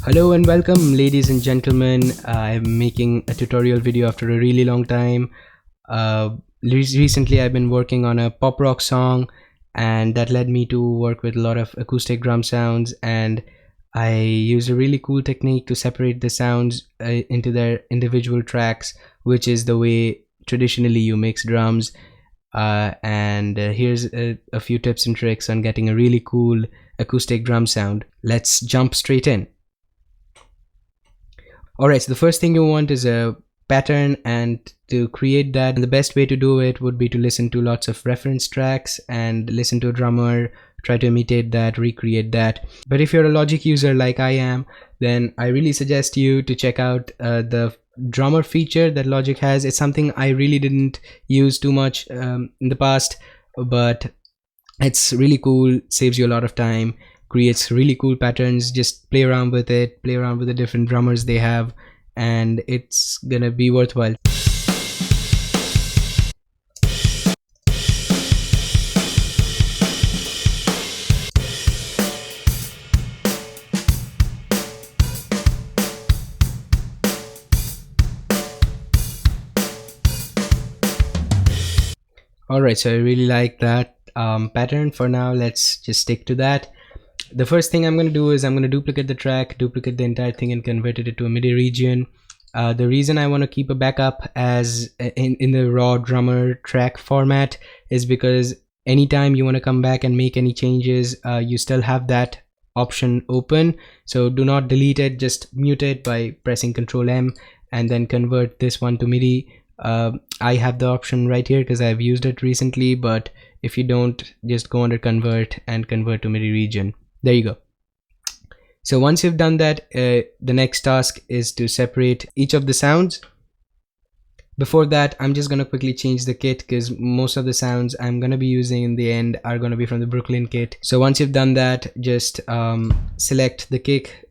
Hello and welcome, ladies and gentlemen. I'm making a tutorial video after a really long time. Recently I've been working on a pop rock song, and that led me to work with a lot of acoustic drum sounds, and I used a really cool technique to separate the sounds into their individual tracks, which is the way traditionally you mix drums. And here's a few tips and tricks on getting a really cool acoustic drum sound. Let's jump straight in. Alright, so the first thing you want is a pattern, and to create that, the best way to do it would be to listen to lots of reference tracks and listen to a drummer, try to imitate that, recreate that. But if you're a Logic user like I am, then I really suggest you to check out the drummer feature that Logic has. It's something I really didn't use too much in the past, but it's really cool, saves you a lot of time, creates really cool patterns. Just play around with it, play around with the different drummers they have, and it's gonna be worthwhile. Alright, so I really like that pattern. For now, let's just stick to that. The first thing I'm going to do is I'm going to duplicate the track, duplicate the entire thing, and convert it to a MIDI region. The reason I want to keep a backup as in the raw drummer track format is because anytime you want to come back and make any changes, you still have that option open. So do not delete it, just mute it by pressing Ctrl M and then convert this one to MIDI. I have the option right here because I've used it recently, but if you don't, just go under convert and convert to MIDI region. There you go. So once you've done that, the next task is to separate each of the sounds. Before that, I'm just gonna quickly change the kit because most of the sounds I'm gonna be using in the end are gonna be from the Brooklyn kit. So once you've done that, just select the kick.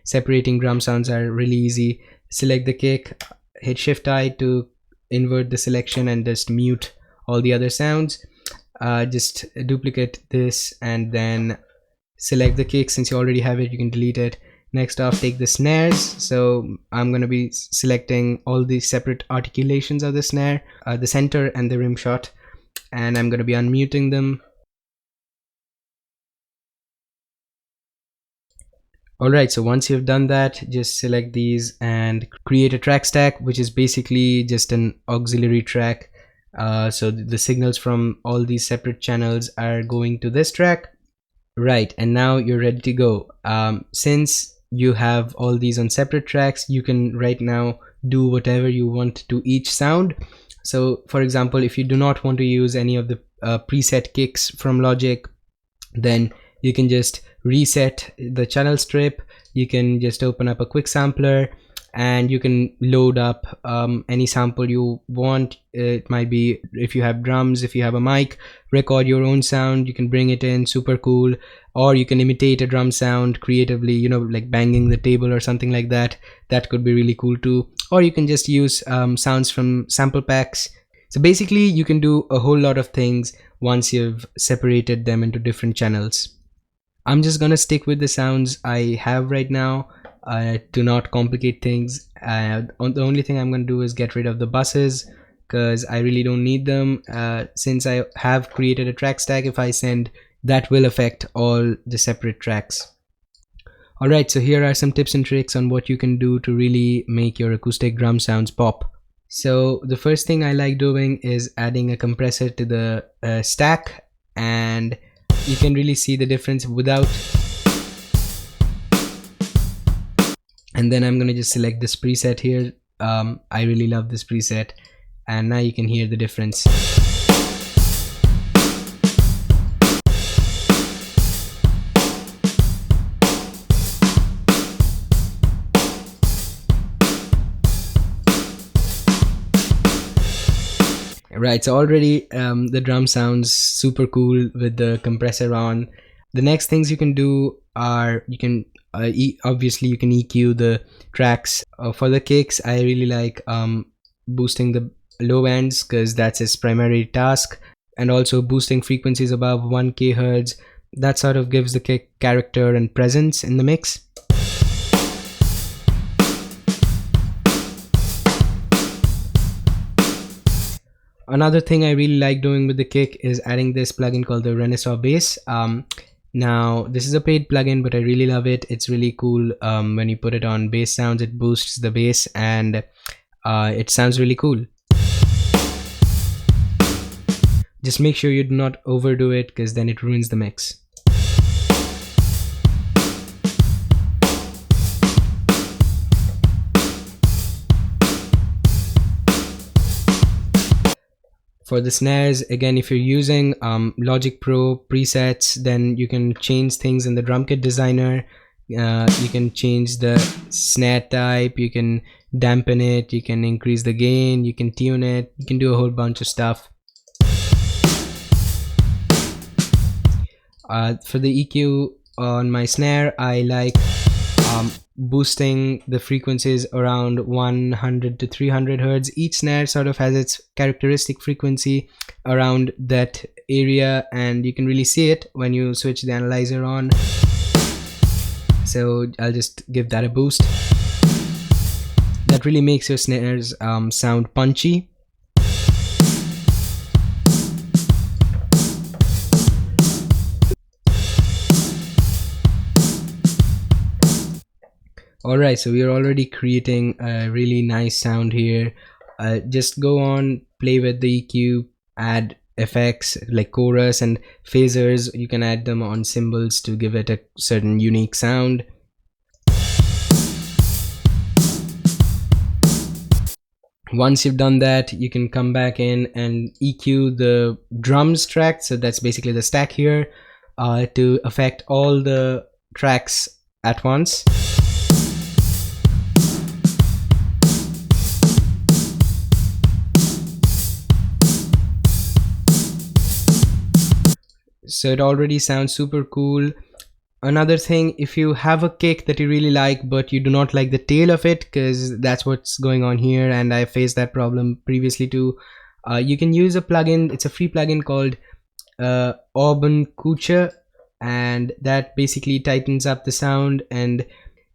Separating drum sounds are really easy. Select the kick, hit Shift I to invert the selection, and just mute all the other sounds. Just duplicate this and then select the kick. Since you already have it, you can delete it. Next off, take the snares. So I'm going to be selecting all the separate articulations of the snare, the center and the rim shot, and I'm going to be unmuting them. Alright, so once you've done that, just select these and create a track stack, which is basically just an auxiliary track. So the signals from all these separate channels are going to this track. Right, and now you're ready to go. Since you have all these on separate tracks, you can right now do whatever you want to each sound. So for example, if you do not want to use any of the preset kicks from Logic, then you can just reset the channel strip. You can just open up a quick sampler and you can load up any sample you want. It might be, if you have drums, if you have a mic, record your own sound, you can bring it in, super cool. Or you can imitate a drum sound creatively, you know, like banging the table or something like that. That could be really cool too. Or you can just use sounds from sample packs. So basically you can do a whole lot of things once you've separated them into different channels. I'm just gonna stick with the sounds I have right now to not complicate things. The only thing I'm gonna do is get rid of the buses because I really don't need them. Since I have created a track stack, if I send, that will affect all the separate tracks. Alright, so here are some tips and tricks on what you can do to really make your acoustic drum sounds pop. So the first thing I like doing is adding a compressor to the stack, and you can really see the difference without. And then I'm gonna just select this preset here. I really love this preset, and now you can hear the difference. Right, so already the drum sounds super cool with the compressor on. The next things you can do are you can obviously you can EQ the tracks. For the kicks, I really like boosting the low ends because that's its primary task, and also boosting frequencies above 1 kHz. That sort of gives the kick character and presence in the mix. Another thing I really like doing with the kick is adding this plugin called the Renaissance Bass. Now this is a paid plugin, but I really love it. It's really cool. When you put it on bass sounds, it boosts the bass, and it sounds really cool. Just make sure you do not overdo it, because then it ruins the mix. For the snares, again, if you're using Logic Pro presets, then you can change things in the drum kit designer. You can change the snare type, you can dampen it, you can increase the gain, you can tune it, you can do a whole bunch of stuff. For the EQ on my snare, I like boosting the frequencies around 100 to 300 hertz. Each snare sort of has its characteristic frequency around that area, and you can really see it when you switch the analyzer on. So I'll just give that a boost. That really makes your snares sound punchy. Alright, so we are already creating a really nice sound here. Just go on, play with the EQ, add effects like chorus and phasers. You can add them on cymbals to give it a certain unique sound. Once you've done that, you can come back in and EQ the drums track. So that's basically the stack here, to affect all the tracks at once. So it already sounds super cool. Another thing, if you have a kick that you really like but you do not like the tail of it, because that's what's going on here, and I faced that problem previously too, you can use a plugin. It's a free plugin called Auburn Kucha, and that basically tightens up the sound and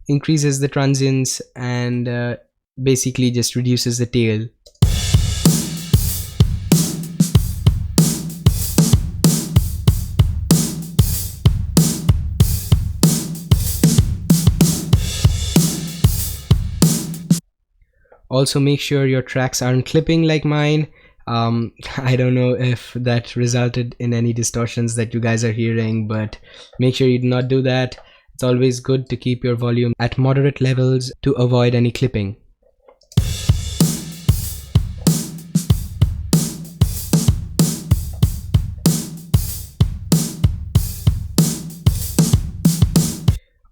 increases the transients, and basically just reduces the tail. Also, make sure your tracks aren't clipping like mine. I don't know if that resulted in any distortions that you guys are hearing, but make sure you do not do that. It's always good to keep your volume at moderate levels to avoid any clipping.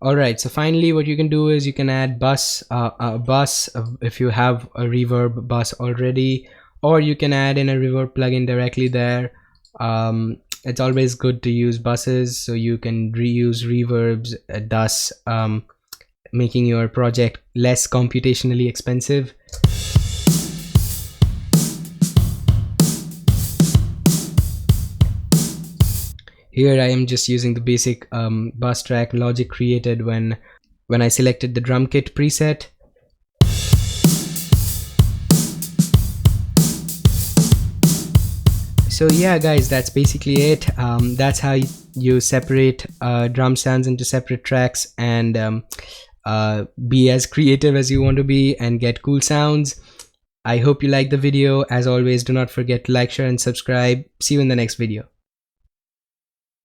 Alright, so finally what you can do is you can add a bus if you have a reverb bus already, or you can add in a reverb plugin directly there. It's always good to use buses so you can reuse reverbs, thus making your project less computationally expensive. Here I am just using the basic bus track Logic created when I selected the drum kit preset. So yeah guys, that's basically it. That's how you separate drum sounds into separate tracks and be as creative as you want to be and get cool sounds. I hope you liked the video. As always, do not forget to like, share and subscribe. See you in the next video.